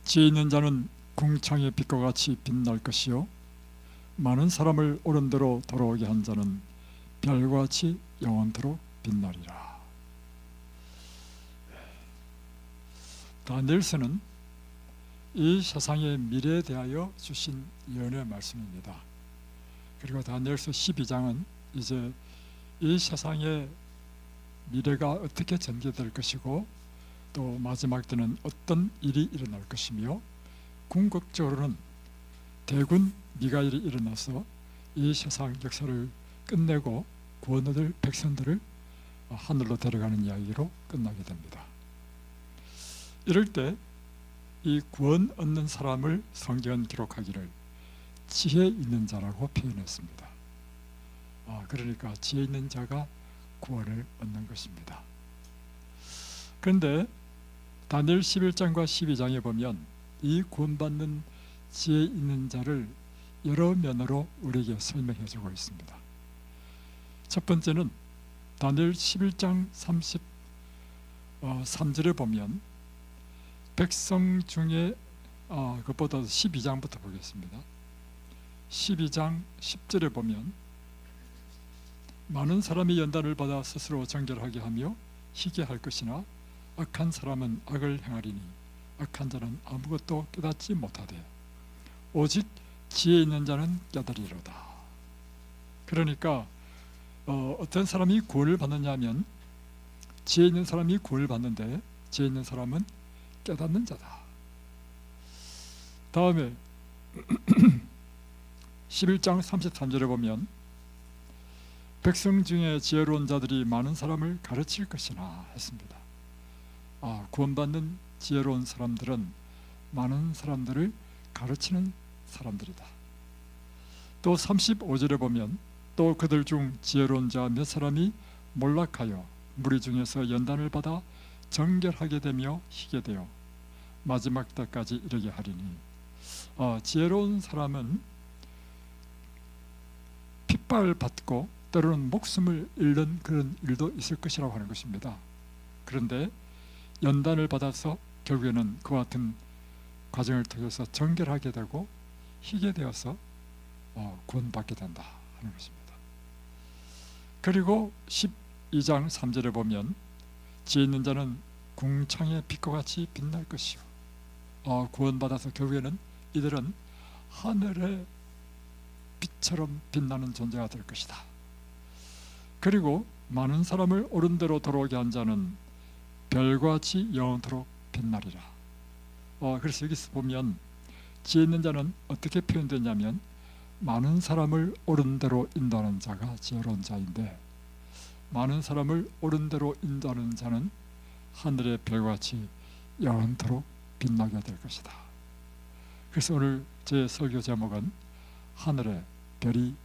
지혜 있는 자는 궁창의 빛과 같이 빛날 것이요 많은 사람을 옳은 대로 돌아오게 한 자는 별과 같이 영원토록 빛나리라. 다니엘서는 이 세상의 미래에 대하여 주신 예언의 말씀입니다. 그리고 다니엘서 12장은 이제 이 세상의 미래가 어떻게 전개될 것이고 또 마지막 때는 어떤 일이 일어날 것이며 궁극적으로는 대군 미가엘이 일어나서 이 세상 역사를 끝내고 구원 얻을 백성들을 하늘로 데려가는 이야기로 끝나게 됩니다. 이럴 때 이 구원 얻는 사람을 성경은 기록하기를 지혜 있는 자라고 표현했습니다. 그러니까 지혜 있는 자가 구원을 얻는 것입니다. 그런데 다니엘 11장과 12장에 보면 이 구원받는 지혜 있는 자를 여러 면으로 우리에게 설명해 주고 있습니다. 첫 번째는 다니엘 11장 33절에 보면 백성 중에 그것보다 12장부터 보겠습니다. 12장 10절에 보면 많은 사람이 연단을 받아 스스로 정결하게 하며 희게 할 것이나 악한 사람은 악을 행하리니 악한 자는 아무것도 깨닫지 못하되 오직 지혜 있는 자는 깨달으리로다. 그러니까 어떤 사람이 구원을 받느냐 하면 지혜 있는 사람이 구원을 받는데 지혜 있는 사람은 깨닫는 자다. 다음에 11장 33절에 보면 백성 중에 지혜로운 자들이 많은 사람을 가르칠 것이나 했습니다. 구원받는 지혜로운 사람들은 많은 사람들을 가르치는 사람들이다. 또 35절에 보면 또 그들 중 지혜로운 자 몇 사람이 몰락하여 무리 중에서 연단을 받아 정결하게 되며 희게 되어 마지막 때까지 이르게 하리니 지혜로운 사람은 핍박받고 때로는 목숨을 잃는 그런 일도 있을 것이라고 하는 것입니다. 그런데 연단을 받아서 결국에는 그와 같은 과정을 통해서 정결하게 되고 희게 되어서 구원받게 된다 하는 것입니다. 그리고 12장 3절에 보면 지혜 있는 자는 궁창의 빛과 같이 빛날 것이요 구원받아서 결국에는 이들은 하늘의 빛처럼 빛나는 존재가 될 것이다. 그리고 많은 사람을 옳은 대로 돌아오게 한 자는 별과 같이 영원토록 빛나리라. 그래서 여기서 보면 지혜 있는 자는 어떻게 표현되냐면 많은 사람을 옳은 대로 인도하는 자가 지혜로운 자인데 많은 사람을 옳은 대로 인도하는 자는 하늘의 별과 같이 영원토록 빛나게 될 것이다. 그래서 오늘 제 설교 제목은 하늘의 별이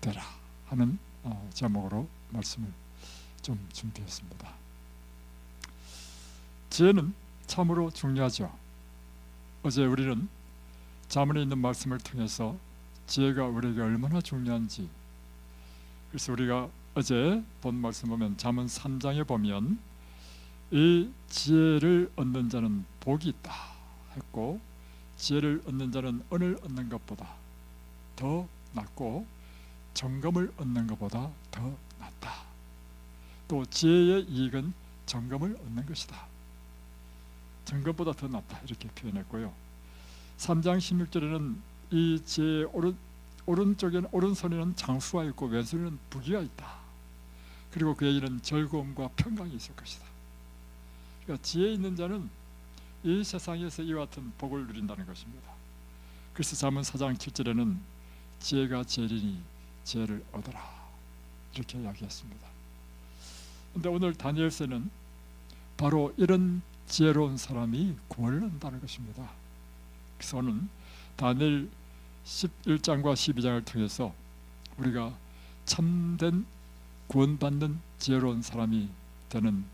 되라 하는 제목으로 말씀을 좀 준비했습니다. 지혜는 참으로 중요하죠. 어제 우리는 잠언에 있는 말씀을 통해서 지혜가 우리에게 얼마나 중요한지, 그래서 우리가 어제 본 말씀 보면 잠언 3장에 보면 이 지혜를 얻는 자는 복이 있다 했고 지혜를 얻는 자는 은을 얻는 것보다 더 낫고 정금을 얻는 것보다 더 낫다. 또 지혜의 이익은 정금을 얻는 것이다. 정금보다 더 낫다 이렇게 표현했고요. 3장 16절에는 이 지혜의 오른쪽에는 오른손에는 장수가 있고 왼손에는 부귀가 있다. 그리고 그에게는 즐거움과 평강이 있을 것이다. 그러니까 지혜 있는 자는 이 세상에서 이와 같은 복을 누린다는 것입니다. 그래서 잠언 4장 7절에는 지혜가 지혜리니 지혜를 얻어라 이렇게 이야기했습니다. 그런데 오늘 다니엘서는 바로 이런 지혜로운 사람이 구원을 얻는다는 것입니다. 그래서 오늘 다니엘 11장과 12장을 통해서 우리가 참된 구원받는 지혜로운 사람이 되는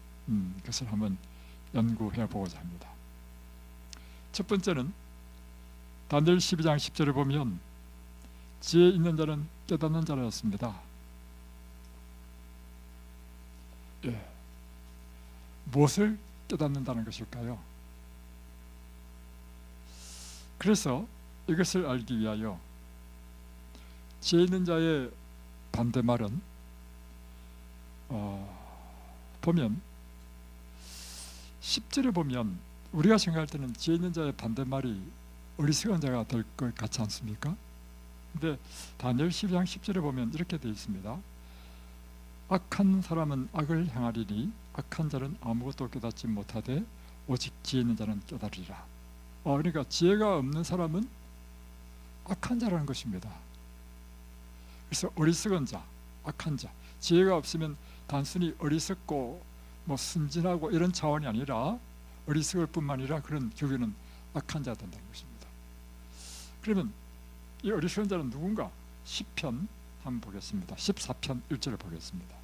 것을 한번 연구해 보고자 합니다. 첫 번째는 다니엘 12장 10절에 보면 지혜 있는 자는 깨닫는 자라였습니다. 무엇을 깨닫는다는 것일까요? 그래서 이것을 알기 위하여 지혜 있는 자의 반대말은 보면 10절에 보면 우리가 생각할 때는 지혜 있는 자의 반대말이 어리석은 자가 될 것 같지 않습니까? 근데 다니엘 12장 10절에 보면 이렇게 되어 있습니다. 악한 사람은 악을 행하리니 악한 자는 아무것도 깨닫지 못하되 오직 지혜 있는 자는 깨달으리라. 그러니까 지혜가 없는 사람은 악한 자라는 것입니다. 그래서 어리석은 자, 악한 자, 지혜가 없으면 단순히 어리석고 순진하고 이런 차원이 아니라 어리석을 뿐만 아니라 그런 결국에는 악한 자가 된다는 것입니다. 그러면 이 어리석은 자는 누군가? 시편 한번 보겠습니다. 14편 1절을 보겠습니다.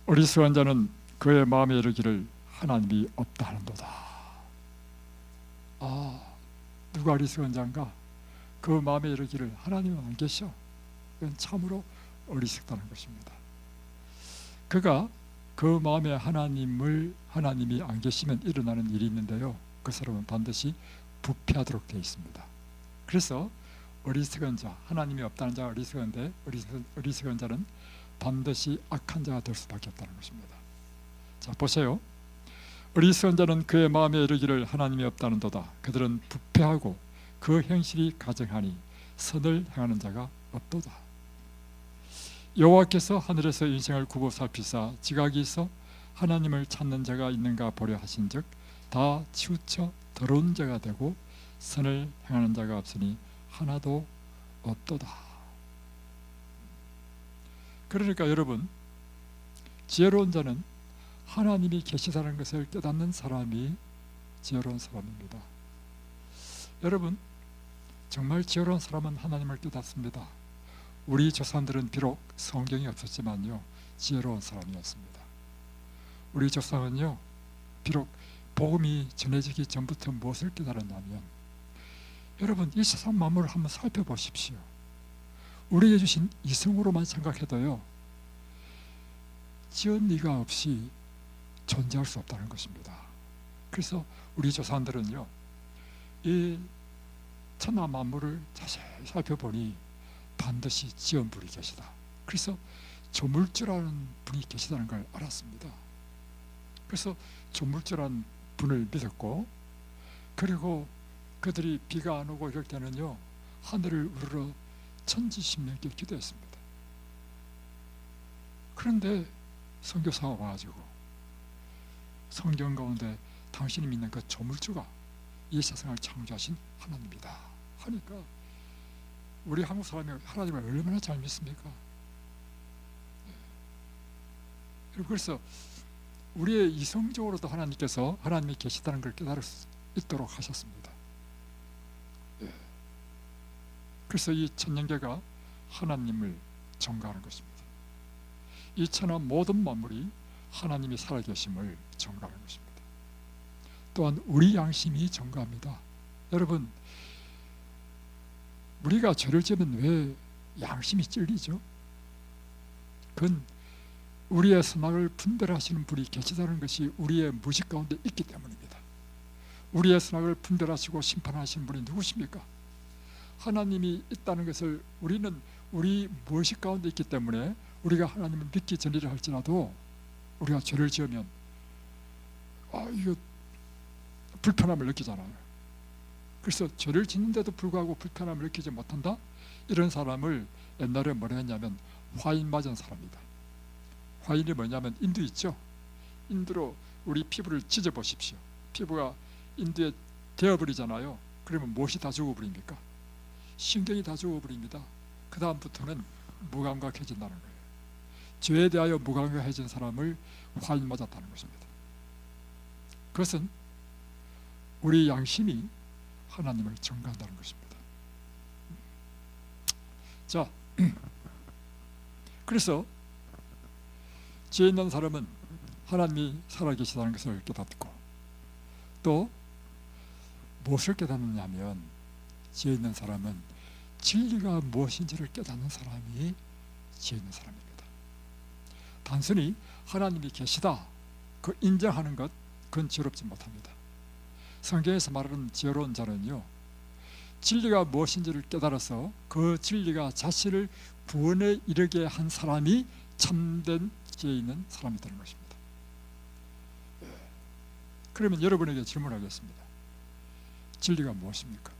어리석은 자는 그의 마음에 이르기를 하나님이 없다 하는도다. 누가 어리석은 자인가? 그 마음에 이르기를 하나님은 안 계셔. 이건 참으로 어리석다는 것입니다. 그가 그 마음에 하나님이 안 계시면 일어나는 일이 있는데요, 그 사람은 반드시 부패하도록 되어 있습니다. 그래서 어리석은 자, 하나님이 없다는 자가 어리석은데 어리석은 자는 반드시 악한 자가 될 수밖에 없다는 것입니다. 자, 보세요. 어리석은 자는 그의 마음에 이르기를 하나님이 없다는도다. 그들은 부패하고 그 행실이 가증하니 선을 행하는 자가 없도다. 여호와께서 하늘에서 인생을 굽어 살피사 지각이 있어 하나님을 찾는 자가 있는가 보려 하신즉 다 치우쳐 더러운 자가 되고 선을 행하는 자가 없으니 하나도 없도다. 그러니까 여러분, 지혜로운 자는 하나님이 계시다는 것을 깨닫는 사람이 지혜로운 사람입니다. 여러분, 정말 지혜로운 사람은 하나님을 깨닫습니다. 우리 조상들은 비록 성경이 없었지만요, 지혜로운 사람이었습니다. 우리 조상은요, 비록 복음이 전해지기 전부터 무엇을 깨달았냐면, 여러분, 이 세상 만물을 한번 살펴보십시오. 우리에게 주신 이성으로만 생각해도요, 지은 이가 없이 존재할 수 없다는 것입니다. 그래서 우리 조상들은요, 이 천하 만물을 자세히 살펴보니 반드시 지은 분이 계시다. 그래서 조물주라는 분이 계시다는 걸 알았습니다. 그래서 조물주라는 분을 믿었고, 그리고 그들이 비가 안 오고 이럴 때는요, 하늘을 우러러 천지신명께 기도했습니다. 그런데 선교사가 와가지고 성경 가운데 당신이 믿는 그 조물주가 이 세상을 창조하신 하나님이다 하니까 우리 한국 사람이 하나님을 얼마나 잘 믿습니까? 그래서 우리의 이성적으로도 하나님께서 하나님이 계시다는 걸 깨달을 수 있도록 하셨습니다. 그래서 이 천년계가 하나님을 전가하는 것입니다. 이 천하 모든 만물이 하나님이 살아계심을 전가하는 것입니다. 또한 우리 양심이 전가합니다. 여러분, 우리가 죄를 지으면 왜 양심이 찔리죠? 그건 우리의 선악을 분별하시는 분이 계시다는 것이 우리의 무식 가운데 있기 때문입니다. 우리의 선악을 분별하시고 심판하시는 분이 누구십니까? 하나님이 있다는 것을 우리는 우리 무식 가운데 있기 때문에 우리가 하나님을 믿기 전이라 할지라도 우리가 죄를 지으면 이거 불편함을 느끼잖아요. 그래서 죄를 짓는데도 불구하고 불편함을 느끼지 못한다? 이런 사람을 옛날에 뭐라 했냐면 화인 맞은 사람이다. 화인이 뭐냐면 인두 있죠? 인두로 우리 피부를 찢어보십시오. 피부가 인두에 되어버리잖아요. 그러면 무엇이 다 죽어버립니까? 신경이 다 죽어버립니다. 그 다음부터는 무감각해진다는 거예요. 죄에 대하여 무감각해진 사람을 화인 맞았다는 것입니다. 그것은 우리 양심이 하나님을 전가한다는 것입니다. 자, 그래서 지혜 있는 사람은 하나님이 살아계시다는 것을 깨닫고, 또 무엇을 깨닫느냐 하면 지혜 있는 사람은 진리가 무엇인지를 깨닫는 사람이 지혜 있는 사람입니다. 단순히 하나님이 계시다 그 인정하는 것, 그건 지혜롭지 못합니다. 성경에서 말하는 지혜로운 자는요, 진리가 무엇인지를 깨달아서 그 진리가 자신을 구원에 이르게 한 사람이 참된 지혜 있는 사람이 되는 것입니다. 그러면 여러분에게 질문하겠습니다. 진리가 무엇입니까?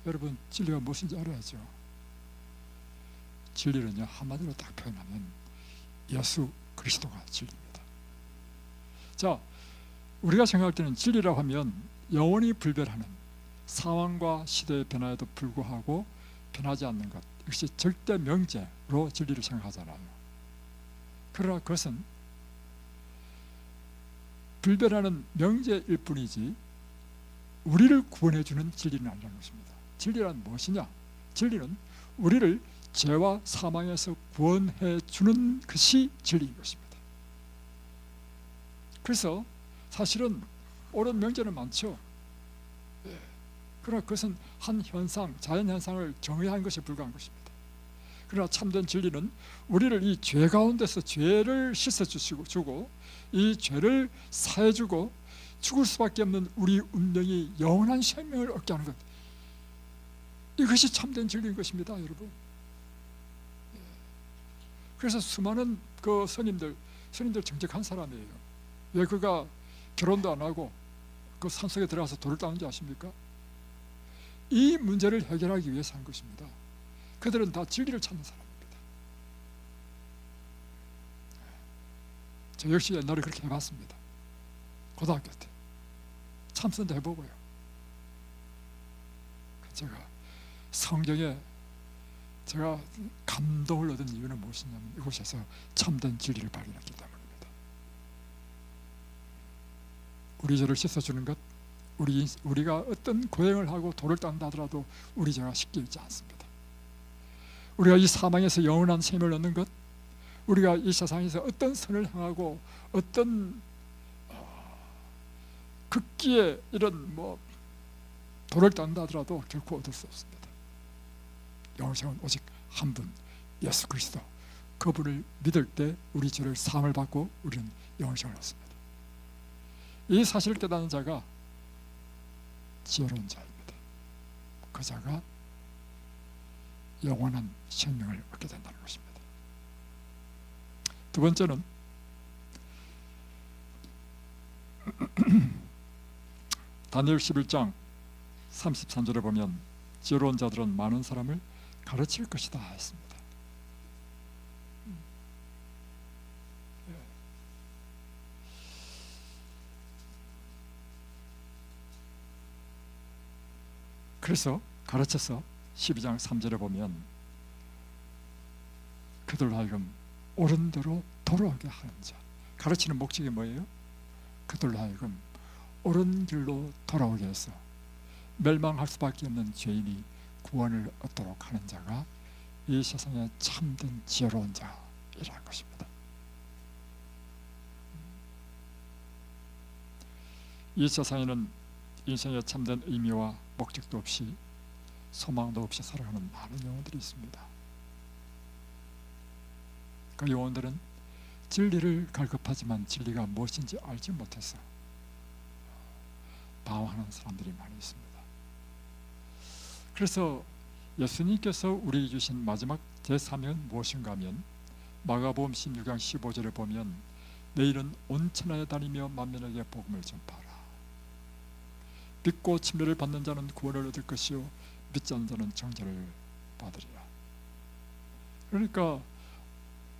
여러분, 진리가 무엇인지 알아야죠. 진리는요, 한마디로 딱 표현하면 예수 그리스도가 진리입니다. 자, 우리가 생각할 때는 진리라고 하면 영원히 불변하는, 상황과 시대의 변화에도 불구하고 변하지 않는 것, 이것이 절대 명제로 진리를 생각하잖아요. 그러나 그것은 불변하는 명제일 뿐이지 우리를 구원해주는 진리는 아니라는 것입니다. 진리란 무엇이냐? 진리는 우리를 죄와 사망에서 구원해주는 것이 진리인 것입니다. 그래서 사실은 옳은 명제는 많죠. 그러나 그것은 한 현상, 자연현상을 정의한 것에 불과한 것입니다. 그러나 참된 진리는 우리를 이 죄 가운데서 죄를 씻어주고 이 죄를 사해주고 죽을 수밖에 없는 우리 운명이 영원한 생명을 얻게 하는 것, 이것이 참된 진리인 것입니다, 여러분. 그래서 수많은 그 스님들 정직한 사람이에요. 왜 그가 결혼도 안 하고 그 산속에 들어가서 돌을 닦는지 아십니까? 이 문제를 해결하기 위해서 한 것입니다. 그들은 다 진리를 찾는 사람입니다. 저 역시 옛날에 그렇게 해봤습니다. 고등학교 때 참선도 해보고요. 제가 성경에 제가 감동을 얻은 이유는 무엇이냐면 이곳에서 참된 진리를 발견했기 때문입니다. 우리 죄를 씻어주는 것, 우리가 어떤 고행을 하고 돌을 닦는다 하더라도 우리 죄가 씻겨 있지 않습니다. 우리가 이 사망에서 영원한 생명을 얻는 것, 우리가 이 세상에서 어떤 선을 행하고 어떤 극기에 이런 돌을 닦는다 하더라도 결코 얻을 수 없습니다. 영생은 오직 한 분, 예수 그리스도, 그분을 믿을 때 우리 죄를 사함을 받고 우리는 영생을 얻습니다. 이 사실을 깨닫는 자가 지혜로운 자입니다. 그 자가 영원한 생명을 얻게 된다는 것입니다. 두 번째는 다니엘 11장 33절에 보면 지혜로운 자들은 많은 사람을 가르칠 것이다 했습니다. 그래서 가르쳐서 12장 3절에 보면 그들로 하여금 옳은 대로 돌아오게 하는 자, 가르치는 목적이 뭐예요? 그들로 하여금 옳은 길로 돌아오게 해서 멸망할 수밖에 없는 죄인이 구원을 얻도록 하는 자가 이 세상에 참된 지혜로운 자이라는 것입니다. 이 세상에는 인생의 참된 의미와 목적도 없이 소망도 없이 살아가는 많은 영혼들이 있습니다. 그 영혼들은 진리를 갈급하지만 진리가 무엇인지 알지 못해서 방황하는 사람들이 많이 있습니다. 그래서 예수님께서 우리에게 주신 마지막 제3행은 무엇인가 하면 마가복음 16장 15절에 보면 내일은 온 천하에 다니며 만민에게 복음을 전파하라. 믿고 침례를 받는 자는 구원을 얻을 것이요 믿지 않는 자는 정죄를 받으리라. 그러니까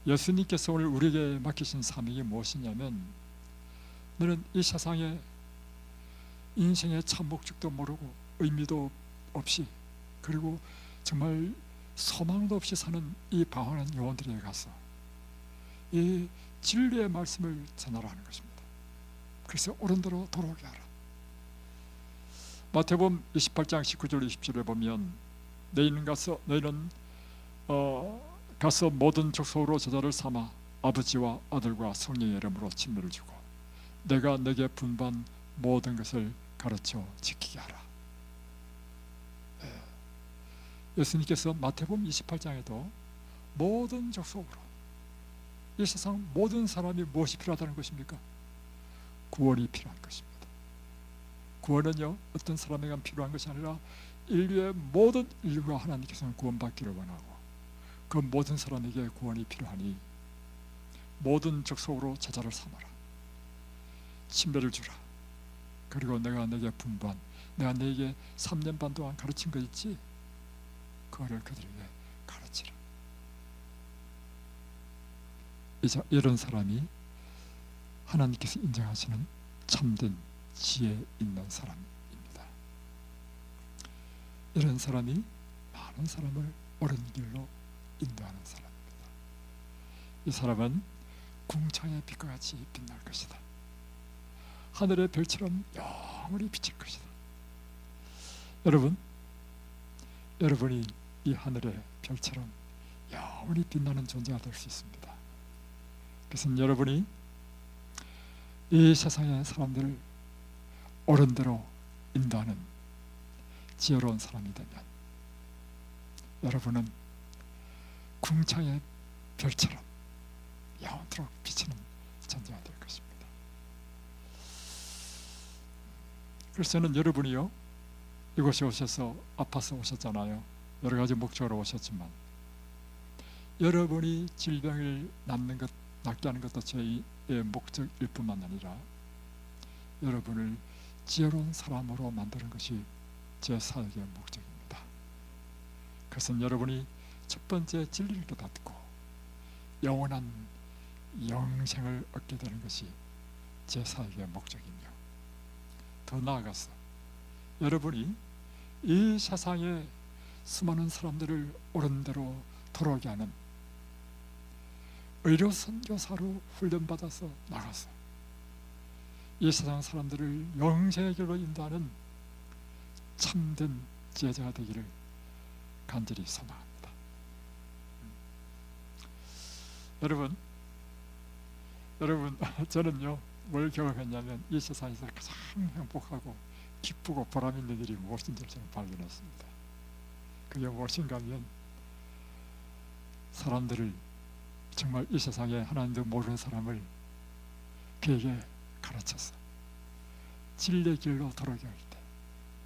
예수님께서 오늘 우리에게 맡기신 사명이 무엇이냐면 너는 이 세상에 인생의 참 목적도 모르고 의미도 없이 그리고 정말 소망도 없이 사는 이 방황하는 영혼들에게 가서 이 진리의 말씀을 전하라 하는 것입니다. 그래서 옳은 대로 돌아오게 하라. 마태복음 28장 19절 20절에 보면 너희는 가서 모든 족속으로 제자를 삼아 아버지와 아들과 성령의 이름으로 침례를 주고 내가 내게 분부한 모든 것을 가르쳐 지키게 하라. 예수님께서 마태복음 28장에도 모든 족속으로, 이 세상 모든 사람이 무엇이 필요하다는 것입니까? 구원이 필요한 것입니다. 구원은요, 어떤 사람에게만 필요한 것이 아니라 인류의 모든 인류가 하나님께서는 구원받기를 원하고 그 모든 사람에게 구원이 필요하니 모든 족속으로 제자를 삼아라. 침례를 주라. 그리고 내가 내게 분부한, 내가 내게 3년 반 동안 가르친 거 있지? 그거를 그들에게 가르치라. 이런 사람이 하나님께서 인정하시는 참된 지혜 있는 사람입니다. 이런 사람이 많은 사람을 옳은 길로 인도하는 사람입니다. 이 사람은 궁창의 빛과 같이 빛날 것이다. 하늘의 별처럼 영원히 비칠 것이다. 여러분, 여러분이 이 하늘의 별처럼 영원히 빛나는 존재가 될 수 있습니다. 그래서 여러분이 이 세상의 사람들을 옳은 대로 인도하는 지혜로운 사람이 되면 여러분은 궁창의 별처럼 영원토록 비치는 존재가 될 것입니다. 그래서 저는 여러분이요, 이곳에 오셔서 아파서 오셨잖아요. 여러 가지 목적으로 오셨지만 여러분이 질병을 낫게 하는 것도 제 목적일 뿐만 아니라 여러분을 지혜로운 사람으로 만드는 것이 제 사역의 목적입니다. 그것은 여러분이 첫 번째 진리를 깨닫고 영원한 영생을 얻게 되는 것이 제 사역의 목적이며, 더 나아가서 여러분이 이 세상에 수많은 사람들을 옳은 대로 돌아오게 하는 의료 선교사로 훈련받아서 나가서 이 세상 사람들을 영생의 길로 인도하는 참된 제자가 되기를 간절히 소망합니다. 여러분, 저는요, 뭘 경험했냐면 이 세상에서 가장 행복하고 기쁘고 보람 있는 일이 무엇인지 저는 발견했습니다. 그게 무엇인가 하면 사람들을, 정말 이 세상에 하나님도 모르는 사람을 그에게 가르쳐서 진리의 길로 돌아오게 할 때,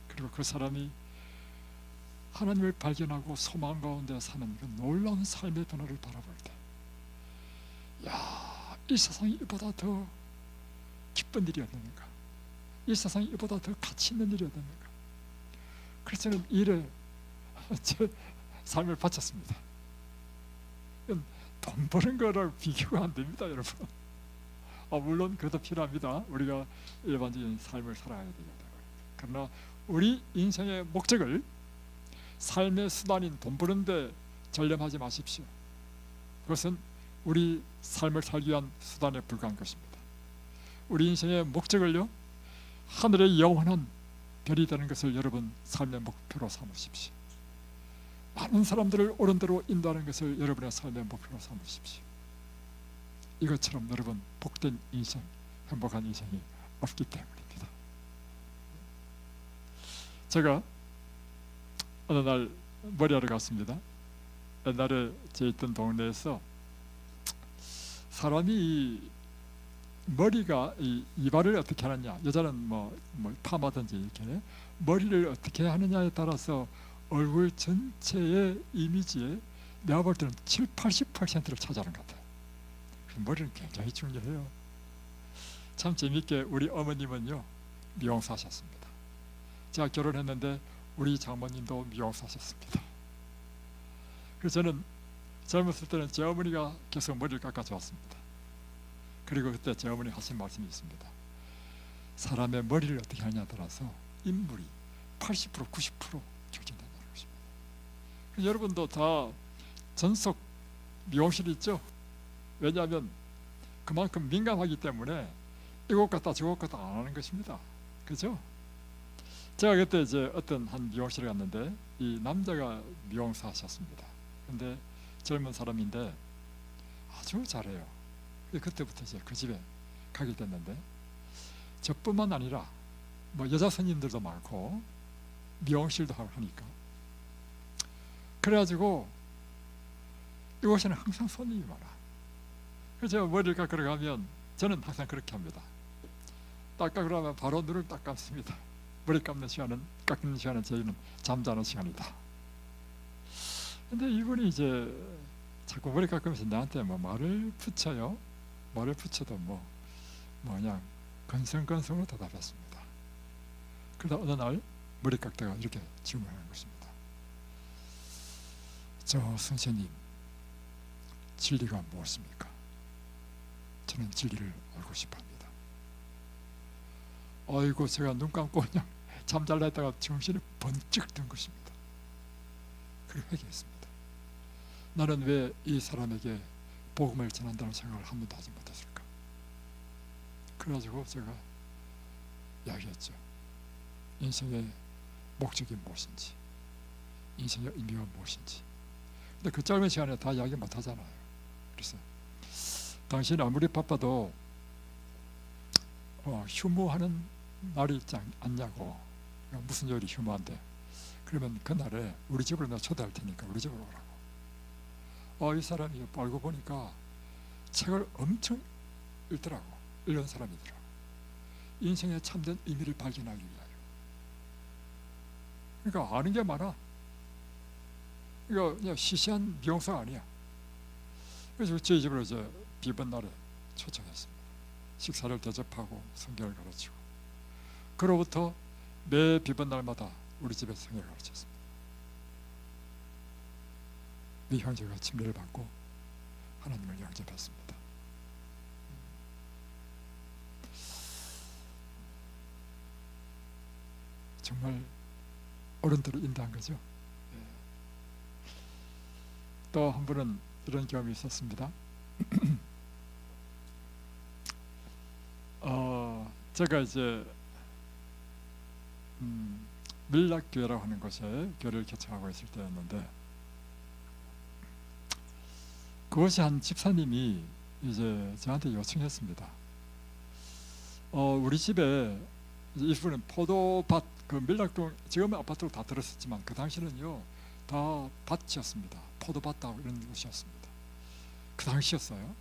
그리고 그 사람이 하나님을 발견하고 소망 가운데 사는 그 놀라운 삶의 변화를 바라볼 때, 야, 이 세상이 이보다 더 기쁜 일이 어딨는가, 이 세상이 이보다 더 가치 있는 일이 어딨는가. 그래서 저는 일에 제 삶을 바쳤습니다. 돈 버는 거랑 비교가 안 됩니다, 여러분. 물론 그것도 필요합니다. 우리가 일반적인 삶을 살아야 되겠다. 그러나 우리 인생의 목적을 삶의 수단인 돈 버는데 전념하지 마십시오. 그것은 우리 삶을 살기 위한 수단에 불과한 것입니다. 우리 인생의 목적을요, 하늘의 영원한 별이 되는 것을 여러분 삶의 목표로 삼으십시오. 많은 사람들을 옳은 대로 인도하는 것을 여러분의 삶의 목표로 삼으십시오. 이것처럼 여러분 복된 인생, 행복한 인생이 없기 때문입니다. 제가 어느 날 머리하러 갔습니다. 옛날에 제 있던 동네에서 사람이 이 머리가 이발을 어떻게 하느냐, 여자는 뭐 파마든지 이렇게 머리를 어떻게 하느냐에 따라서 얼굴 전체의 이미지에 내가 볼 때는 70-80%를 차지하는 것 같아요. 머리는 굉장히 중요해요. 참 재밌게 우리 어머님은요, 미용사 하셨습니다. 제가 결혼했는데 우리 장모님도 미용사 하셨습니다. 그래서 저는 젊었을 때는 제 어머니가 계속 머리를 깎아주었습니다. 그리고 그때 제 어머니 하신 말씀이 있습니다. 사람의 머리를 어떻게 하냐에 따라서 인물이 80% 90% 결정된다는 것입니다. 여러분도 다 전속 미용실 있죠? 왜냐하면 그만큼 민감하기 때문에 이것 같다 저것 같다 안 하는 것입니다. 그죠? 제가 그때 이제 어떤 한 미용실에 갔는데 이 남자가 미용사 하셨습니다. 근데 젊은 사람인데 아주 잘해요. 그때부터 이제 그 집에 가게 됐는데 저뿐만 아니라 뭐 여자 스님들도 많고 미용실도 하고 하니까, 그래가지고 이곳에는 항상 손님이 많아. 그래서 제가 머리를 깎으러 가면 저는 항상 그렇게 합니다. 닦아 그러면 바로 눈을 딱 감습니다. 머리 깎는 시간은 저희는 잠자는 시간이다. 근데 이분이 이제 자꾸 머리 깎으면서 나한테 뭐 말을 붙여요. 말을 붙여도 뭐 그냥 건성건성으로 대답했습니다. 그러다 어느 날 머리 깎다가 이렇게 질문하는 것입니다. 저 선생님, 진리가 무엇입니까? 저는 진리를 알고 싶어합니다. 아이고, 제가 눈 감고 그냥 잠잘라 했다가 정신이 번쩍 든 것입니다. 그리고 회개했습니다. 나는 왜 이 사람에게 복음을 전한다는 생각을 한 번도 하지 못했을까? 그래가지고 제가 이야기했죠. 인생의 목적이 무엇인지, 인생의 의미가 무엇인지. 근데 그 짧은 시간에 다 이야기 못하잖아요. 그래서 당신 아무리 바빠도 휴무하는 날이 있지 않냐고. 무슨 요리 휴무한데? 그러면 그날에 우리 집으로 내가 초대할 테니까 우리 집으로 오라고. 이 사람이 알고 보니까 책을 엄청 읽더라고. 읽은 사람이더라고. 인생의 참된 의미를 발견하기 위하여. 그러니까 아는 게 많아. 이거 그냥 시시한 미용사가 아니야. 그래서 저희 집으로 이제 비번 날에 초청했습니다. 식사를 대접하고 성경을 가르치고, 그로부터 매 비번 날마다 우리 집에서 성경을 가르쳤습니다. 네 형제가 침례를 받고 하나님을 영접했습니다. 정말 어른들을 인도한 거죠. 또 한 분은 이런 경험이 있었습니다. 제가 이제 밀락교회라고 하는 곳에 교회를 개척하고 있을 때였는데, 그것이 한 집사님이 이제 저한테 요청했습니다. 우리 집에 이분은 포도밭, 그 밀락동, 지금은 아파트로 다 들었었지만 그 당시는요 다 밭이었습니다. 포도밭하고 이런 곳이었습니다. 그 당시였어요.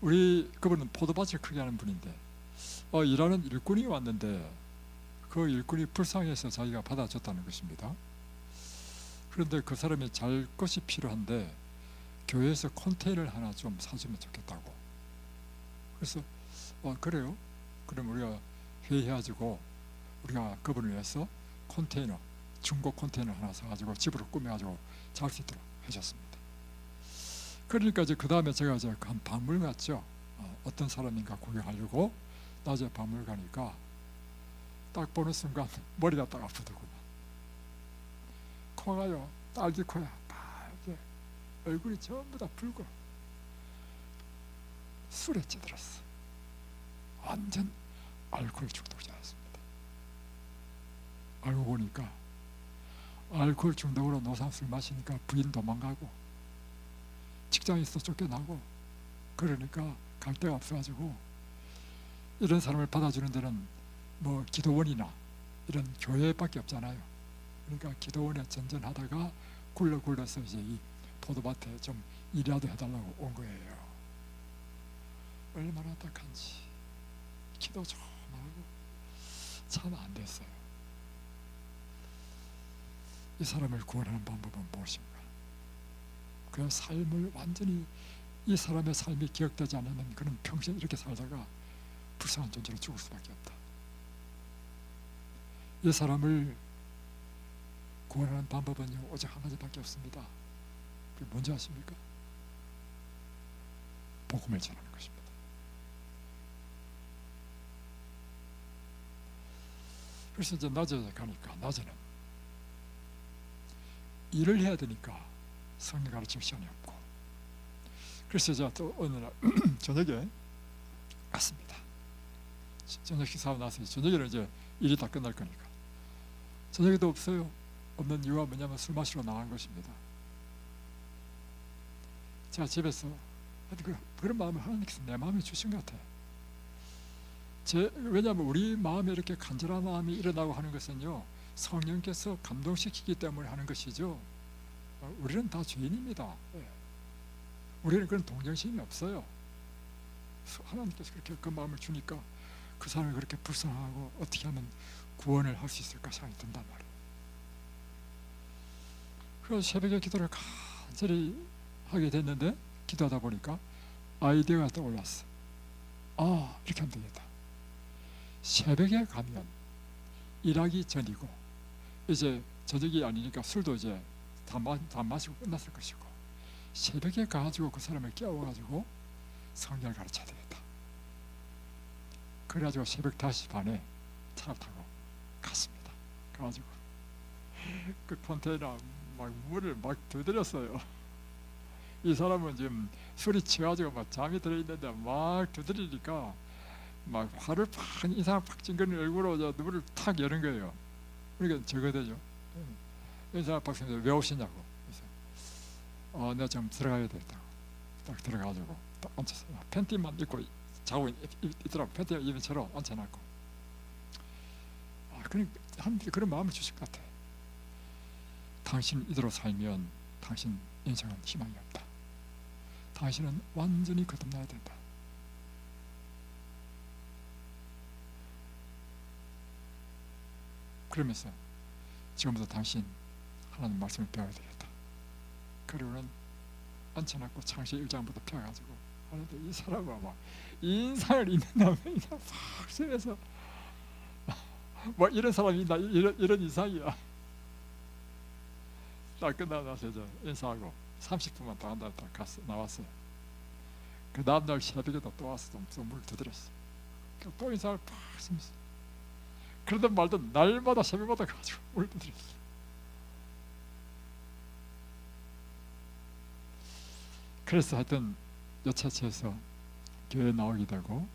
그분은 포도밭을 크게 하는 분인데 일하는 일꾼이 왔는데 그 일꾼이 불쌍해서 자기가 받아줬다는 것입니다. 그런데 그 사람이 잘 것이 필요한데 교회에서 컨테이너를 하나 좀 사주면 좋겠다고. 그래서 그래요? 그럼 우리가 회의해가지고 우리가 그분을 위해서 컨테이너, 중고 컨테이너 하나 사가지고 집으로 꾸며가지고 잘 수 있도록 해줬습니다. 그러니까 이제 그 다음에 제가 이제 한 박물 갔죠. 어떤 사람인가 구경하려고 낮에 박물 가니까 딱 보는 순간 머리가 딱 아프더구만. 코가요 딸기 코야, 빨개. 얼굴이 전부 다 붉어. 술에 찌들었어. 완전 알코올 중독자였습니다. 알고 보니까 알코올 중독으로 노상술 마시니까 부인 도망가고 직장에서 쫓겨나고, 그러니까 갈 데가 없어가지고 이런 사람을 받아주는 데는 뭐 기도원이나 이런 교회밖에 없잖아요. 그러니까 기도원에 전전하다가 굴러서 이제 이 포도밭에 좀 일이라도 해달라고 온 거예요. 얼마나 딱한지 기도 좀 하고 참 안 됐어요. 이 사람을 구원하는 방법은 무엇인가? 그 삶을 완전히, 이 사람의 삶이 기억되지 않으면 그는 평생 이렇게 살다가 불쌍한 존재로 죽을 수밖에 없다. 이 사람을 구원하는 방법은요 오직 한 가지밖에 없습니다. 그게 뭔지 아십니까? 복음을 전하는 것입니다. 그래서 이제 낮에 가니까, 낮에는 일을 해야 되니까 성경 가르칠 시간이 없고, 그래서 제가 또 어느 날 저녁에 갔습니다. 저녁 식사하고 나서 저녁에는 이제 일이 다 끝날 거니까. 저녁에도 없어요. 없는 이유가 뭐냐면 술 마시러 나간 것입니다. 제가 집에서 그런 마음을 하나님께서 내 마음에 주신 것 같아요. 왜냐하면 우리 마음에 이렇게 간절한 마음이 일어나고 하는 것은요, 성령께서 감동시키기 때문에 하는 것이죠. 우리는 다 죄인입니다. 우리는 그런 동정심이 없어요. 하나님께서 그렇게 그 마음을 주니까 그 사람이 그렇게 불쌍하고 어떻게 하면 구원을 할 수 있을까 생각이 든단 말이에요. 그래서 새벽에 기도를 간절히 하게 됐는데, 기도하다 보니까 아이디어가 떠올랐어. 이렇게 하면 되겠다. 새벽에 가면 일하기 전이고, 이제 저녁이 아니니까 술도 이제 다 마시고 끝났을 것이고, 새벽에 가가지고 그 사람을 깨워가지고 성경을 가르쳐야 되겠다. 그래가지고 새벽 5시 반에 차를 타고 갔습니다. 가가지고 그 컨테이너 막 물을 막 두드렸어요. 이 사람은 지금 술이 취해가지고 막 잠이 들어있는데 막 두드리니까 막 화를 팍, 인상을 팍 찡그린 얼굴로 눈물을 탁 여는 거예요. 그러니까 저거되죠. 인상을 팍 찡그려, 왜 오시냐고. 그래서 내가 좀 들어가야 되겠다. 딱 들어가가지고 딱 앉았어. 팬티만 입고 자고 있더라고. 팬티 입은처럼 앉혀놨고. 그런 마음을 주실 것 같아. 당신 이대로 살면 당신 인생은 희망이 없다. 당신은 완전히 거듭나야 된다. 그러면서 지금부터 당신 하나님 말씀을 배워야 되겠다. 그리고는 앉혀놨고 창세기 1장부터 펴가지고 하는데, 이 사람은 막 인상을 잊는 다음에 그냥 팍 쓰면서 뭐 이런 사람이 있나, 이런 인상이야. 딱 끝나고 나서 이제 인사하고 30분만 더 한다고 딱 나왔어요. 그 다음날 새벽에 또 와서 좀 물 두드렸어. 또 인사를 팍 쓰면서, 그러든 말든 날마다 새벽마다 가지고 물 두드렸어. 그래서 하여튼 여차치해서 교회에 나오게 되고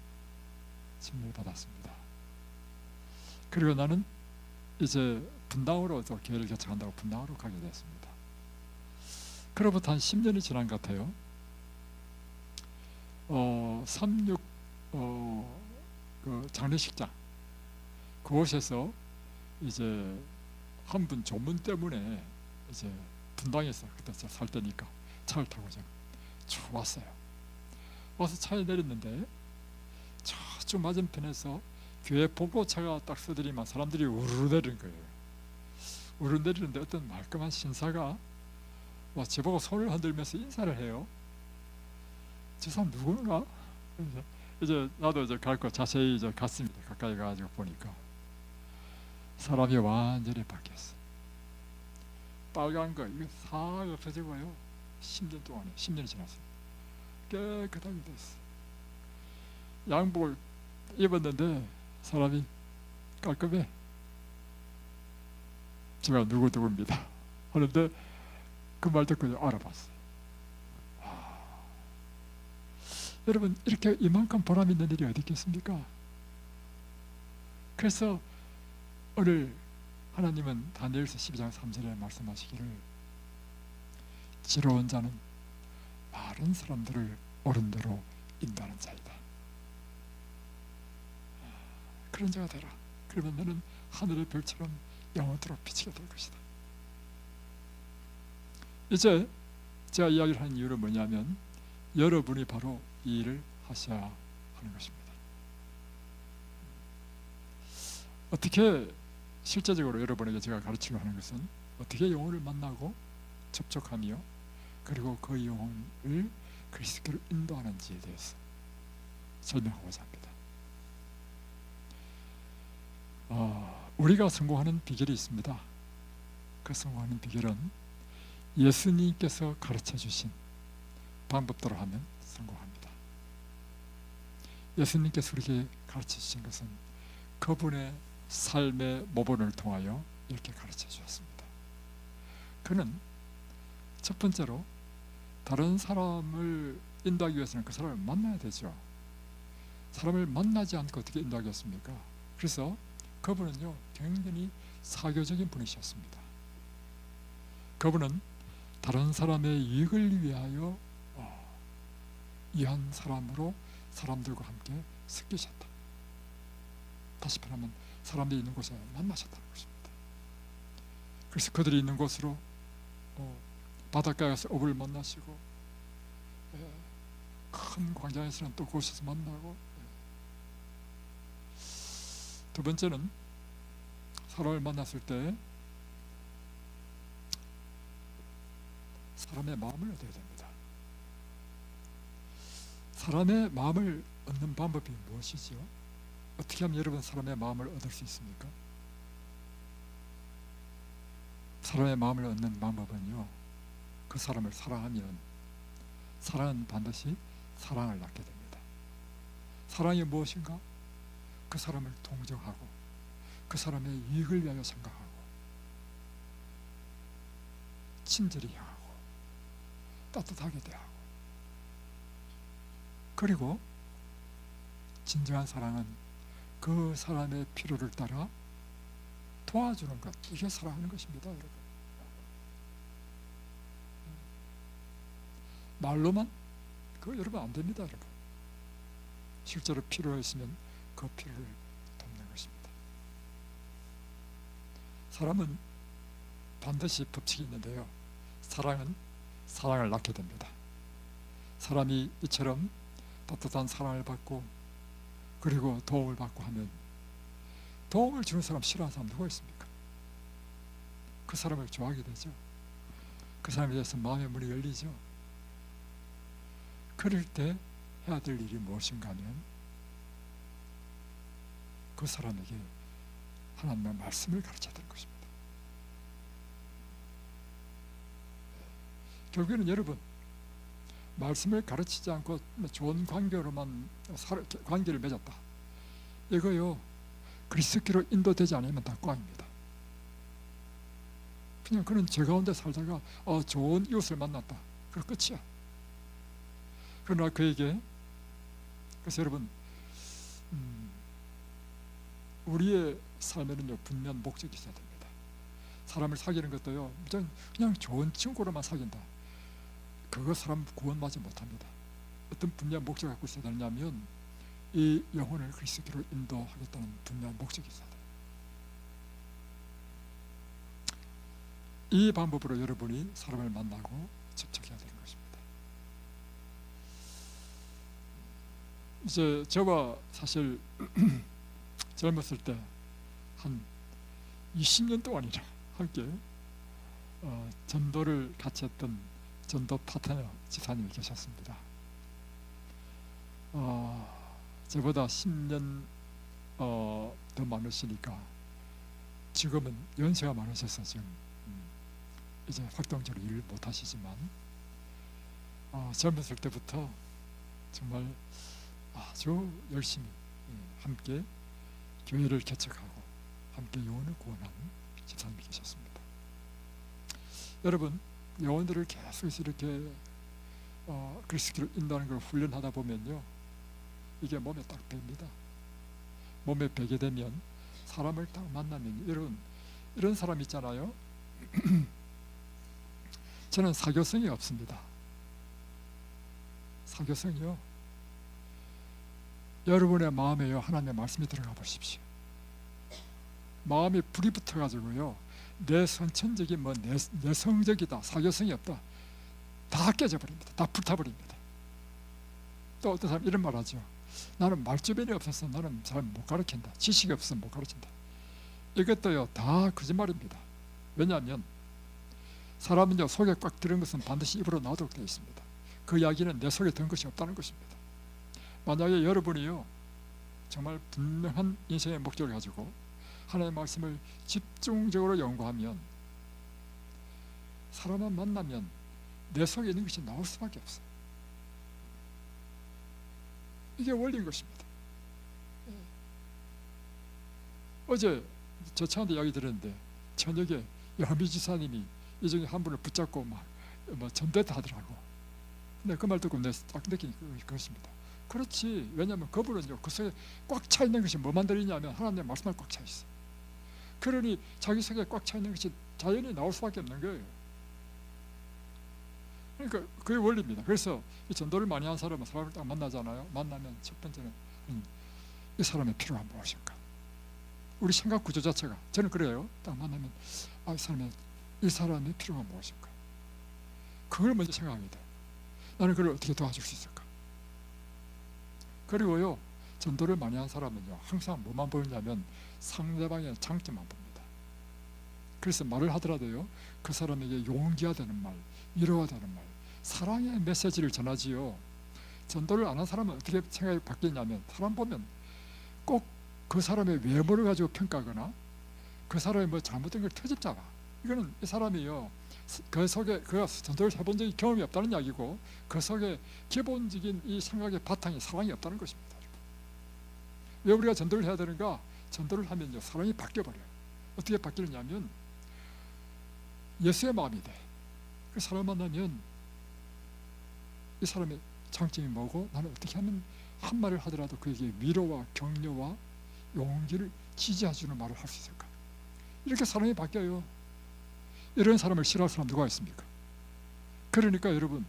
침례를 받았습니다. 그리고 나는 이제 분당으로 또 교회를 개척한다고 분당으로 가게 됐습니다. 그로부터 한 10년이 지난 것 같아요. 36 그 장례식장 그곳에서 이제 한 분 조문 때문에 이제 분당에서 그때 살 때니까 차를 타고 좀 왔어요. 와서 차에 내렸는데 저쪽 맞은편에서 교회 보고차가 딱 서들이면 사람들이 우르르 내리는 거예요. 우르르 내리는데 어떤 말끔한 신사가 와 저보고 손을 흔들면서 인사를 해요. 저 사람 누군가? 그래서 이제 나도 이제 갈거 자세히 이제 갔습니다. 가까이 가가지고 보니까 사람이 완전히 바뀌었어. 빨간 거 이거 싹 없어지고요. 10년 동안에 10년이 지났어요. 깨끗하게 됐어. 양복을 입었는데 사람이 깔끔해. 제가 누구입니다 하는데 그 말 듣고 알아봤어요. 여러분, 이렇게 이만큼 보람 있는 일이 어디 있겠습니까? 그래서 오늘 하나님은 다니엘서 12장 3절에 말씀하시기를 지혜로운 자는 많은 사람들을 옳은 대로 인도하는 자이다. 그런 자가 되라. 그러면 너는 하늘의 별처럼 영원토록 비치게 될 것이다. 이제 제가 이야기를 하는 이유는 뭐냐면 여러분이 바로 이 일을 하셔야 하는 것입니다. 어떻게 실제적으로 여러분에게 제가 가르치려 하는 것은 어떻게 영혼을 만나고 접촉하며 그리고 그 영혼을 그리스도로 인도하는지에 대해서 설명하고자 합니다. 우리가 성공하는 비결이 있습니다. 그 성공하는 비결은 예수님께서 가르쳐 주신 방법대로 하면 성공합니다. 예수님께서 우리에게 가르쳐 주신 것은 그분의 삶의 모본을 통하여 이렇게 가르쳐 주셨습니다. 그는 첫 번째로 다른 사람을 인도하기 위해서는 그 사람을 만나야 되죠. 사람을 만나지 않고 어떻게 인도하겠습니까? 그래서 그분은요 굉장히 사교적인 분이셨습니다. 그분은 다른 사람의 이익을 위하여 위한 사람으로 사람들과 함께 섞이셨다. 다시 말하면 사람들이 있는 곳에 만나셨다는 것입니다. 그래서 그들이 있는 곳으로 바닷가에 가서 어부를 만나시고, 큰 광장에서는 또 그곳에서 만나고, 두 번째는 사람을 만났을 때 사람의 마음을 얻어야 됩니다. 사람의 마음을 얻는 방법이 무엇이지요? 어떻게 하면 여러분 사람의 마음을 얻을 수 있습니까? 사람의 마음을 얻는 방법은요, 그 사람을 사랑하면, 사랑은 반드시 사랑을 낳게 됩니다. 사랑이 무엇인가? 그 사람을 동정하고 그 사람의 이익을 위하여 생각하고 친절히 향하고 따뜻하게 대하고, 그리고 진정한 사랑은 그 사람의 필요를 따라 도와주는 것, 이게 사랑하는 것입니다. 여러분, 말로만 그거 여러분 안 됩니다. 여러분, 실제로 필요가 있으면 그 필요를 돕는 것입니다. 사람은 반드시 법칙이 있는데요, 사랑은 사랑을 낳게 됩니다. 사람이 이처럼 따뜻한 사랑을 받고 그리고 도움을 받고 하면, 도움을 주는 사람 싫어하는 사람 누가 있습니까? 그 사람을 좋아하게 되죠. 그 사람에 대해서 마음의 문이 열리죠. 그럴 때 해야 될 일이 무엇인가 하면 그 사람에게 하나님의 말씀을 가르쳐야 되는 것입니다. 결국에는 여러분, 말씀을 가르치지 않고 좋은 관계로만 관계를 맺었다, 이거요 그리스도로 인도되지 않으면 다 꽝입니다. 그냥 그는 제 가운데 살다가 좋은 이웃을 만났다, 그럼 끝이야. 그러나 그에게, 그래서 여러분, 우리의 삶에는요 분명 목적이 있어야 됩니다. 사람을 사귀는 것도요 그냥 좋은 친구로만 사귄다, 그거 사람 구원받지 못합니다. 어떤 분명 목적을 갖고 있어야 되냐면 이 영혼을 그리스도로 인도하겠다는 분명 목적이 있어야 돼요. 이 방법으로 여러분이 사람을 만나고 접촉해야 되는 것입니다. 이제 저와 사실 젊었을 때 한 20년 동안이나 함께 전도를 같이 했던 전도 파트너 집사님이 계셨습니다. 저보다 10년 더 많으시니까 지금은 연세가 많으셔서 지금 이제 활동적으로 일을 못 하시지만, 젊었을 때부터 정말 아주 열심히 함께 교회를 개척하고 함께 영혼을 구원하는 집사님이 계셨습니다. 여러분, 영혼들을 계속해서 이렇게 그리스도로 인도하는 걸 훈련하다 보면요 이게 몸에 딱 뱄니다. 몸에 배게 되면 사람을 딱 만나면, 여러분 이런 사람 있잖아요. 저는 사교성이 없습니다. 사교성이요, 여러분의 마음에요 하나님의 말씀이 들어가 보십시오. 마음에 불이 붙어 가지고요 내 선천적인 내 성적이다, 사교성이 없다, 다 깨져 버립니다. 다 불타버립니다. 또 어떤 사람 이런 말 하죠. 나는 말주변이 없어서 나는 잘 못 가르친다, 지식이 없어서 못 가르친다. 이것도요 다 거짓말입니다. 왜냐하면 사람은요 속에 꽉 들은 것은 반드시 입으로 나오도록 되어 있습니다. 그 이야기는 내 속에 든 것이 없다는 것입니다. 만약에 여러분이요 정말 분명한 인생의 목적을 가지고 하나님의 말씀을 집중적으로 연구하면, 사람만 만나면 내 속에 있는 것이 나올 수밖에 없어요. 이게 원리인 것입니다. 어제 저 차한테 이야기 들었는데 저녁에 여미 지사님이 이 중에 한 분을 붙잡고 막 전도했다 하더라고. 근데 그 말 듣고 내가 딱 느낀 그것입니다. 그렇지. 왜냐하면 그분은요 그 속에 꽉 차 있는 것이 뭐만 들리냐면 하나님의 말씀만 꽉 차 있어. 그러니 자기 속에 꽉 차 있는 것이 자연히 나올 수밖에 없는 거예요. 그러니까 그게 원리입니다. 그래서 이 전도를 많이 한 사람은 사람을 딱 만나잖아요. 만나면 첫 번째는 이 사람의 필요가 무엇인가, 우리 생각 구조 자체가, 저는 그래요. 딱 만나면 이 사람의 필요가 무엇일까? 그걸 먼저 생각하게 돼. 나는 그걸 어떻게 도와줄 수 있을까? 그리고요, 전도를 많이 한 사람은요, 항상 뭐만 보느냐면 상대방의 장점만 봅니다. 그래서 말을 하더라도요, 그 사람에게 용기가 되는 말, 위로가 되는 말, 사랑의 메시지를 전하지요. 전도를 안 한 사람은 어떻게 생각이 바뀌냐면, 사람 보면 꼭 그 사람의 외모를 가지고 평가하거나 그 사람이 뭐 잘못된 걸 트집잡아. 이거는 이 사람이요, 그 속에 그가 전도를 해본 적이 경험이 없다는 이야기고, 그 속에 기본적인 이 생각의 바탕에 사랑이 없다는 것입니다. 왜 우리가 전도를 해야 되는가? 전도를 하면요, 사랑이 바뀌어버려요. 어떻게 바뀌느냐면 예수의 마음이 돼. 그 사람 만나면 이 사람의 장점이 뭐고, 나는 어떻게 하면 한말을 하더라도 그에게 위로와 격려와 용기를 지지해주는 말을 할 수 있을까? 이렇게 사람이 바뀌어요. 이런 사람을 싫어할 사람 누가 있습니까? 그러니까 여러분,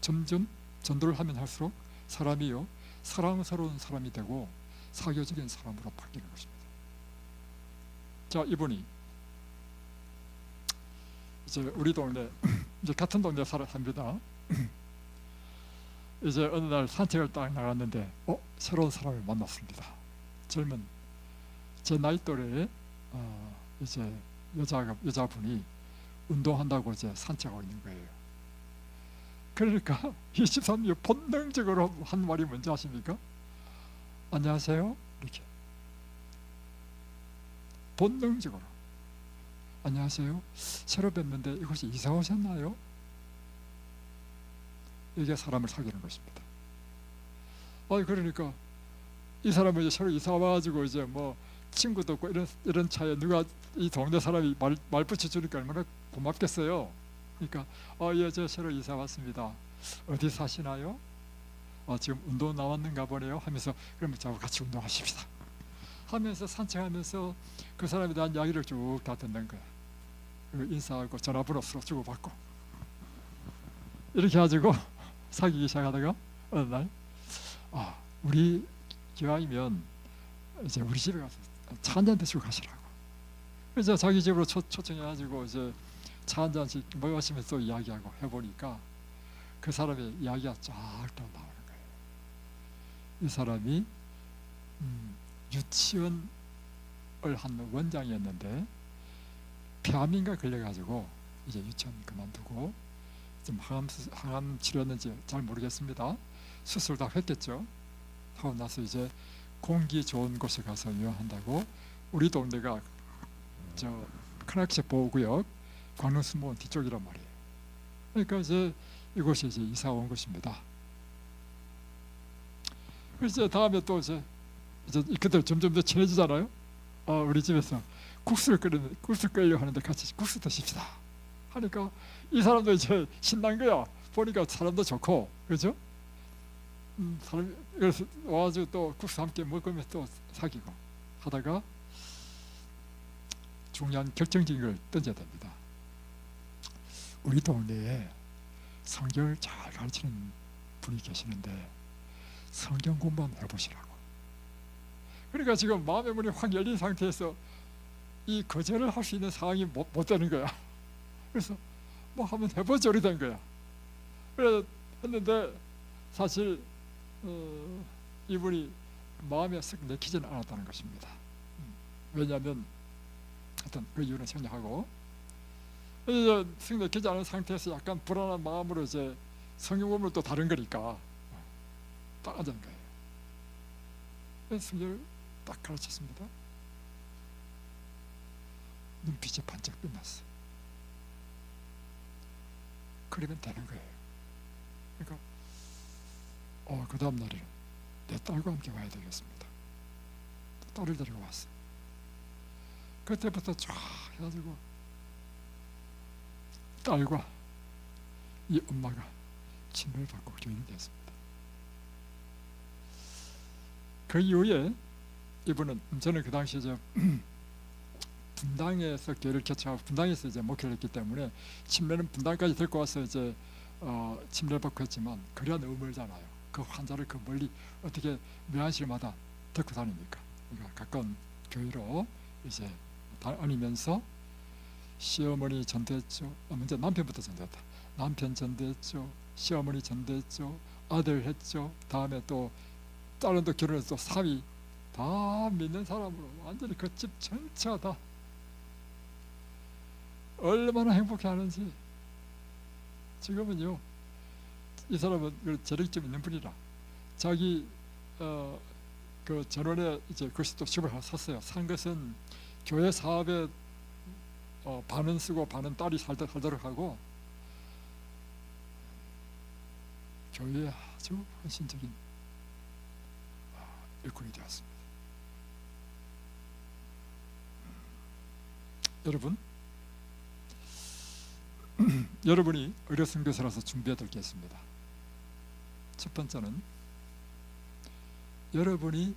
점점 전도를 하면 할수록 사람이요, 사랑스러운 사람이 되고 사교적인 사람으로 바뀌는 것입니다. 자, 이분이 이제 우리 동네, 이제 같은 동네 삽니다. 이제 어느 날 산책을 딱 나갔는데 새로운 사람을 만났습니다. 젊은 제 나이 또래의 이제 여자분이 운동한다고 이제 산책하고 있는 거예요. 그러니까 23년 본능적으로 한 말이 뭔지 아십니까? 안녕하세요, 이렇게 본능적으로 안녕하세요, 새로 뵙는데 이곳에 이사 오셨나요? 이게 사람을 사귀는 것입니다. 그러니까 이 사람은 이제 새로 이사 와가지고 이제 뭐 친구도 없고 이런 차에 누가 이 동네 사람이 말 붙여주니까 얼마나 고맙겠어요. 그러니까 예, 저 새로 이사 왔습니다. 어디 사시나요? 지금 운동 나왔는가 보네요 하면서, 그러면 저하고 같이 운동하십시다 하면서 산책하면서 그 사람에 대한 이야기를 쭉 다 듣는 거야. 그리고 인사하고 전화번호 서로 주고받고 이렇게 가지고 사귀기 시작하다가 어느 날 우리 기왕이면 이제 우리 집에 가서 차 한 잔 드시고 가시라고. 그래서 자기 집으로 초청해가지고 이제 차 한 잔씩 마시면서 이야기하고 해보니까 그 사람의 이야기가 쫙 나오는 거예요. 이 사람이 유치원을 한 원장이었는데 폐암인가 걸려가지고 이제 유치원 그만두고 좀 항암 치료였는지 잘 모르겠습니다. 수술 다 했겠죠. 하고 나서 이제 공기 좋은 곳에 가서 유학한다고, 우리 동네가 저 크락시 보호구역 광릉수목원 뒤쪽이란 말이에요. 그러니까 이제 이곳에 이제 이사 온 것입니다. 그래서 다음에 또 이제 그들 점점 더 친해지잖아요. 우리 집에서 국수를 끓이려 하는데 같이 국수 드십시다 하니까 이 사람도 이제 신난 거야. 보니까 사람도 좋고, 그죠? 그래서 와가지고 또 국수 함께 먹으면서 또 사귀고 하다가 중요한 결정적인 걸 던져야 됩니다. 우리 동네에 성경을 잘 가르치는 분이 계시는데 성경 공부 한번 해보시라고. 그러니까 지금 마음의 문이 확 열린 상태에서 이 거절을 할 수 있는 상황이 못 되는 거야. 그래서 뭐 한번 해보죠 이렇게 된 거야. 그래서 했는데 사실 이분이 마음에 쓱 내키지는 않았다는 것입니다. 왜냐하면 하여튼 그 이유는 생략하고, 이제 쓱 내키지 않은 상태에서 약간 불안한 마음으로 이제 성경 공부를 또 다른 거니까 딱 앉은 거예요. 그래서 성경을 딱 가르쳤습니다. 눈빛이 반짝 빛났어. 그러면 되는 거예요. 그러니까 그 다음 날에는 내 딸과 함께 와야 되겠습니다. 딸을 데리고 왔어. 그때부터 쫙 해가지고 딸과 이 엄마가 침을 받고 교인이 됐습니다. 그 이후에 이분은, 저는 그 당시에 분당에서 교회를 개척하고 분당에서 이제 목회를 했기 때문에 침례는 분당까지 데리고 와서 이제 침례를 받고 했지만 거리가 너무 멀잖아요. 그 환자를 그 멀리 어떻게 매한실마다 데리고 다닙니까? 그러니까 가까운 교회로 이제 다니면서 시어머니 전도했죠. 먼저 남편부터 전도했다. 남편 전도했죠. 시어머니 전도했죠. 아들 했죠. 다음에 또 딸은 또 결혼해서 또 사위, 다 믿는 사람으로 완전히 그 집 전체가 다 얼마나 행복해하는지. 지금은요, 이 사람은 재력이 좀 있는 분이라 자기 그 전원에 이제 그것도 집을 하나 샀어요. 산 것은 교회 사업에 반은 쓰고 반은 딸이 살도록 하고 교회에 아주 헌신적인 일꾼이 되었습니다. 여러분, 여러분이 의료 선교사라서 준비해야 될 게 있습니다. 첫 번째는 여러분이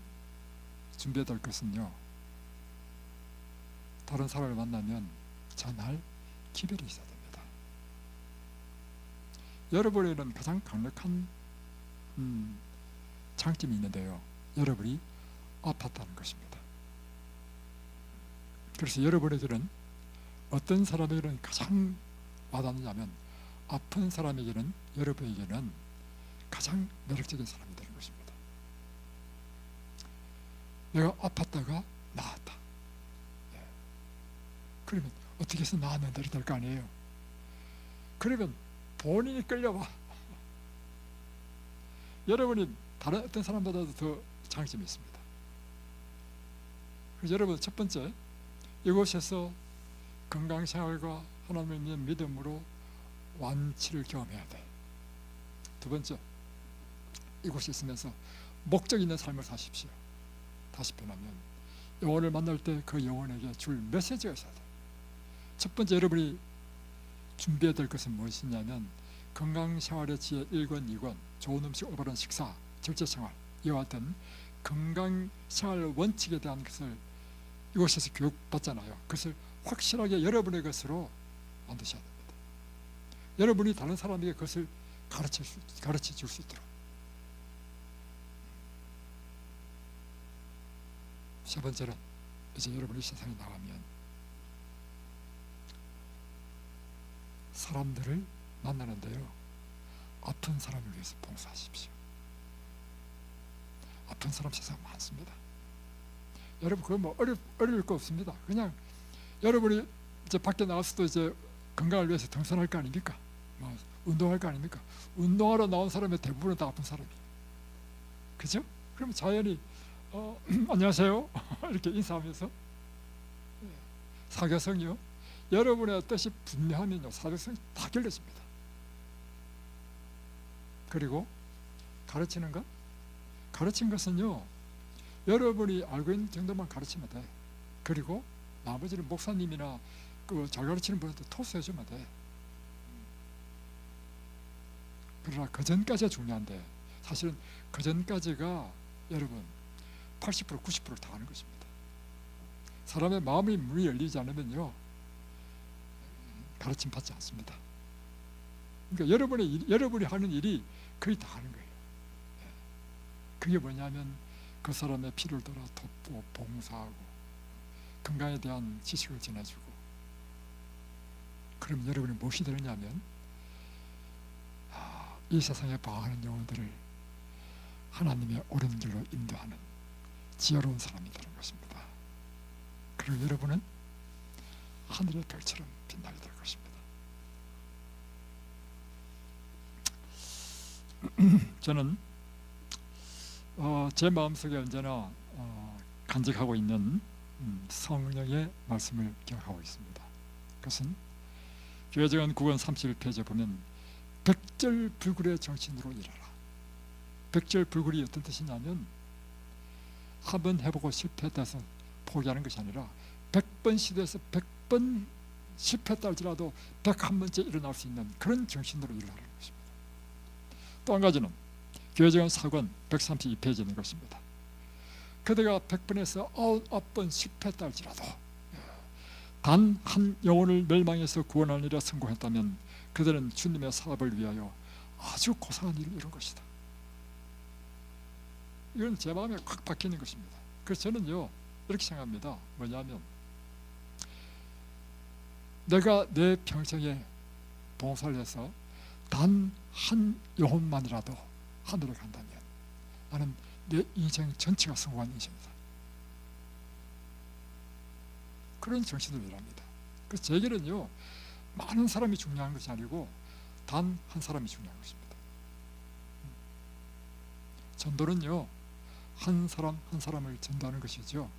준비해야 될 것은요, 다른 사람을 만나면 전할 기별이 있어야 됩니다. 여러분에게는 가장 강력한 장점이 있는데요, 여러분이 아팠다는 것입니다. 그래서 여러분에게는 어떤 사람에게는 가장 와닿느냐면, 아픈 사람에게는, 여러분에게는 가장 매력적인 사람이 되는 것입니다. 내가 아팠다가 나았다. 그러면 어떻게 해서 나았는데 될 거 아니에요. 그러면 본인이 끌려와. 여러분이 다른 어떤 사람보다도 더 장점이 있습니다. 그래서 여러분, 첫 번째, 이곳에서 건강생활과 하나님을 믿는 믿음으로 완치를 경험해야 돼. 두 번째, 이곳에 있으면서 목적 있는 삶을 사십시오. 다시 변하면 영혼을 만날 때 그 영혼에게 줄 메시지가 있어야 돼. 첫 번째, 여러분이 준비해야 될 것은 무엇이냐면, 건강생활의 지혜 1권, 2권, 좋은 음식, 올바른 식사, 절제생활, 이와 같은 건강생활 원칙에 대한 것을 이곳에서 교육받잖아요. 그것을 확실하게 여러분의 것으로 만드셔야 됩니다. 여러분이 다른 사람에게 그것을 가르쳐 줄 수 있도록. 세 번째는, 이제 여러분이 세상에 나가면 사람들을 만나는데요, 아픈 사람을 위해서 봉사하십시오. 아픈 사람 세상 많습니다. 여러분, 그건 뭐 어려울 거 없습니다. 그냥 여러분이 이제 밖에 나가서도 이제 건강을 위해서 등산할 거 아닙니까? 뭐 운동할 거 아닙니까? 운동하러 나온 사람의 대부분은 다 아픈 사람이에요. 그죠? 그러면 자연히 안녕하세요 이렇게 인사하면서, 사교성이요, 여러분의 뜻이 분명하면요, 사교성이 다 결려집니다. 그리고 가르치는 것, 가르친 것은요, 여러분이 알고 있는 정도만 가르치면 돼. 그리고 나머지는 목사님이나 그 잘 가르치는 분한테 토스해주면 돼. 그러나 그 전까지가 중요한데, 사실은 그 전까지가 여러분 80% 90%를 다 하는 것입니다. 사람의 마음이 문이 열리지 않으면요, 가르침 받지 않습니다. 그러니까 여러분이 하는 일이 거의 다 하는 거예요. 그게 뭐냐면, 그 사람의 필요를 돌아 돕고 봉사하고 건강에 대한 지식을 전해주고. 그럼 여러분이 무엇이 되느냐면, 이 세상에 방황하는 영혼들을 하나님의 옳은 길로 인도하는 지혜로운 사람이 되는 것입니다. 그리고 여러분은 하늘의 별처럼 빛나게 될 것입니다. 저는 제 마음속에 언제나 간직하고 있는 성령의 말씀을 기억하고 있습니다. 그것은 교회정원 9권 31페이지에 보면, 백절불굴의 정신으로 일하라. 백절불굴이 어떤 뜻이냐면, 한 번 해보고 실패해서 포기하는 것이 아니라 100번 시도해서 100번 실패했다 할지라도 101번째 일어날 수 있는 그런 정신으로 일하라는 것입니다. 또 한 가지는 교회정원 4권 132페이지에 있는 것입니다. 그대가 100번에서 99번 실패했다 할지라도 단 한 영혼을 멸망해서 구원하는 일에 성공했다면 그들은 주님의 사업을 위하여 아주 고상한 일을 이룬 것이다. 이건 제 마음에 꽉 박히는 것입니다. 그래서 저는요, 이렇게 생각합니다. 뭐냐면 내가 내 평생에 봉사를 해서 단 한 영혼만이라도 하늘에 간다면 나는 내 인생 전체가 성공한 인생이다. 그런 정신으로 일합니다. 그래서 제 길은요, 많은 사람이 중요한 것이 아니고 단 한 사람이 중요한 것입니다. 전도는요, 한 사람 한 사람을 전도하는 것이죠.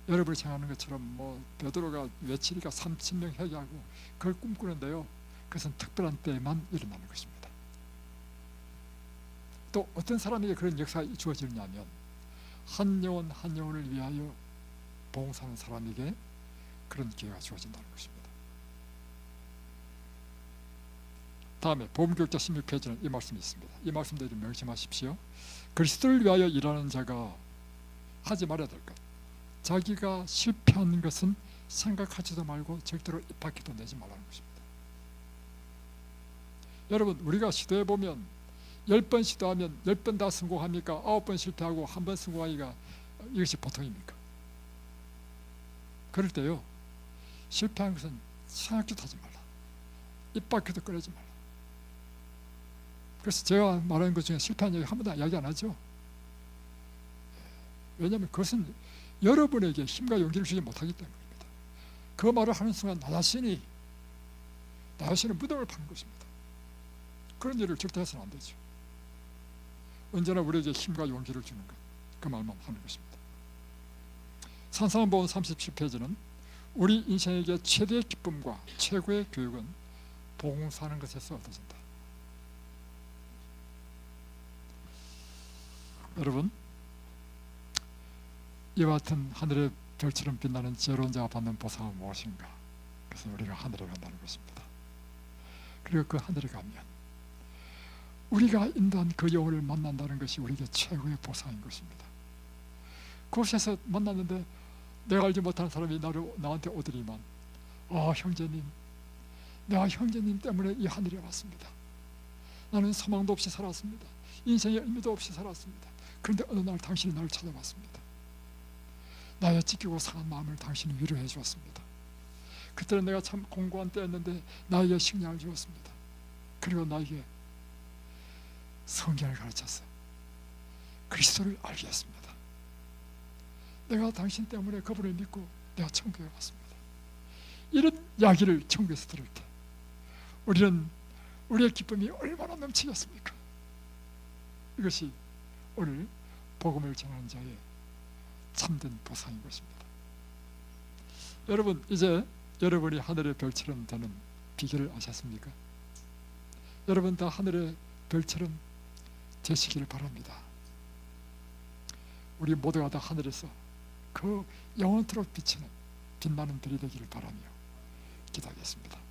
여러분이 생각하는 것처럼 뭐 베드로가 외치니까 3,000명 회개하고 그걸 꿈꾸는데요, 그것은 특별한 때에만 일어나는 것입니다. 또 어떤 사람에게 그런 역사가 주어지느냐면 한 영혼 한 영혼을 위하여 봉사하는 사람에게 그런 기회가 주어진다는 것입니다. 다음에 복음교육자 16페이지는 이 말씀이 있습니다. 이 말씀대로 명심하십시오. 그리스도를 위하여 일하는 자가 하지 말아야 될 것, 자기가 실패하는 것은 생각하지도 말고 절대로 입 밖에도 내지 말라는 것입니다. 여러분, 우리가 시도해보면 10번 시도하면 10번 다 성공합니까? 9번 실패하고 1번 성공하기가 이것이 보통입니까? 그럴 때요, 실패한 것은 생각도 하지 말라, 입 밖에도 꺼내지 말라. 그래서 제가 말하는 것 중에 실패한 얘기 한 번도 이야기 안 하죠. 왜냐하면 그것은 여러분에게 힘과 용기를 주지 못하기 때문입니다. 그 말을 하는 순간 나 자신의 무덤을 파는 것입니다. 그런 일을 절대 해서는 안 되죠. 언제나 우리에게 힘과 용기를 주는 것, 그 말만 하는 것입니다. 산상보험 37페이지는 우리 인생에게 최대의 기쁨과 최고의 교육은 봉사하는 것에서 얻어진다. 여러분, 이와 같은 하늘의 별처럼 빛나는 지혜로운 자가 받는 보상은 무엇인가? 그래서 우리가 하늘에 간다는 것입니다. 그리고 그 하늘에 가면 우리가 인도한 그 영혼을 만난다는 것이 우리에게 최고의 보상인 것입니다. 그곳에서 만났는데 내가 알지 못하는 사람이 나한테 오더니만, 형제님, 내가 형제님 때문에 이 하늘에 왔습니다. 나는 소망도 없이 살았습니다. 인생의 의미도 없이 살았습니다. 그런데 어느 날 당신이 나를 찾아왔습니다. 나의 찢기고 상한 마음을 당신이 위로해 주었습니다. 그때는 내가 참 공고한 때였는데 나에게 식량을 주었습니다. 그리고 나에게 성경을 가르쳤어. 그리스도를 알게 했습니다. 내가 당신 때문에 그분을 믿고 내가 천국에 왔습니다. 이런 이야기를 천국에서 들을 때 우리는 우리의 기쁨이 얼마나 넘치겠습니까? 이것이 오늘 복음을 전하는 자의 참된 보상인 것입니다. 여러분, 이제 여러분이 하늘의 별처럼 되는 비결을 아셨습니까? 여러분 다 하늘의 별처럼 되시기를 바랍니다. 우리 모두가 다 하늘에서 그 영원토록 비치는 빛나는 별이 되기를 바라며 기도하겠습니다.